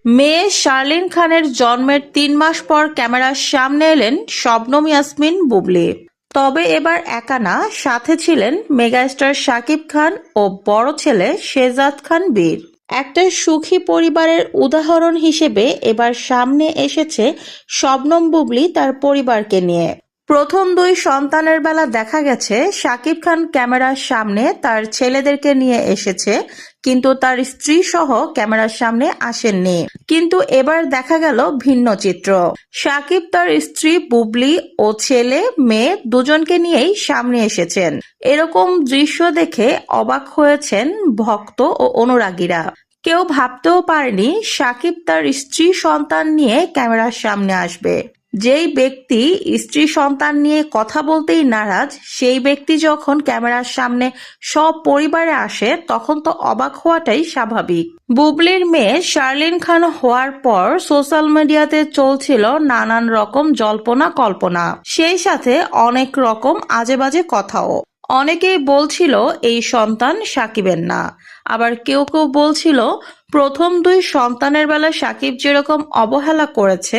মেয়ে শার্লিন খানের জন্মের ৩ মাস পর ক্যামেরার সামনে এলেন শবনম ইয়াসমিন বুবলি। তবে এবার একা না, সাথে ছিলেন মেগাস্টার শাকিব খান ও বড় ছেলে শেহজাদ খান বীর। একটা সুখী পরিবারের উদাহরণ হিসেবে এবার সামনে এসেছে শবনম বুবলি তার পরিবারকে নিয়ে। প্রথম ২ সন্তানের বেলা দেখা গেছে শাকিব খান ক্যামেরার সামনে তার ছেলেদেরকে নিয়ে এসেছে, কিন্তু তার স্ত্রী সহ ক্যামেরার সামনে আসেননি। কিন্তু এবার দেখা গেল ভিন্ন চিত্র। শাকিব তার স্ত্রী বুবলি ও ছেলে মেয়ে দুজনকে নিয়েই সামনে এসেছেন। এরকম দৃশ্য দেখে অবাক হয়েছেন ভক্ত ও অনুরাগীরা। কেউ ভাবতেও পারেনি শাকিব তার স্ত্রী সন্তান নিয়ে ক্যামেরার সামনে আসবে। যেই ব্যক্তি স্ত্রী সন্তান নিয়ে কথা বলতেই নারাজ, সেই ব্যক্তি যখন ক্যামেরার সামনে সব পরিবারে আসে তখন তো অবাক হওয়াটাই স্বাভাবিক। বুবলির মেয়ে শার্লিন খান হওয়ার পর সোশ্যাল মিডিয়াতে চলছিল নানান রকম জল্পনা কল্পনা, সেই সাথে অনেক রকম আজেবাজে কথাও। অনেকেই বলছিল এই সন্তান শাকিবের না, আবার কেউ কেউ বলছিল প্রথম ২ সন্তানের বেলা শাকিব যেরকম অবহেলা করেছে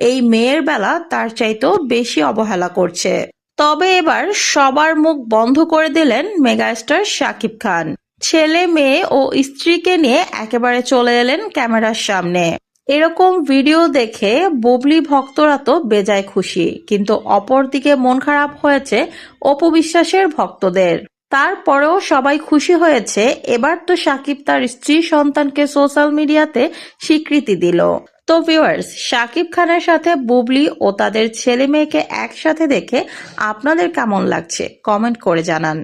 এই মেয়ের বেলা তার চাইতেও বেশি অবহেলা করছে। তবে এবার সবার মুখ বন্ধ করে দিলেন মেগাস্টার শাকিব খান। ছেলে মেয়ে ও স্ত্রীকে নিয়ে একেবারে চলে এলেন ক্যামেরার সামনে। এরকম ভিডিও দেখে বুবলি ভক্তরা তো বেজায় খুশি, কিন্তু অপরদিকে মন খারাপ হয়েছে অপু বিশ্বাসের ভক্তদের। তারপরেও সবাই খুশি হয়েছে, এবার তো শাকিব তার স্ত্রী সন্তানকে সোশ্যাল মিডিয়াতে স্বীকৃতি দিল। তো ভিউয়ার্স, শাকিব খানের সাথে বুবলি ও তাদের ছেলে মেয়েকে একসাথে দেখে আপনাদের কেমন লাগছে কমেন্ট করে জানান।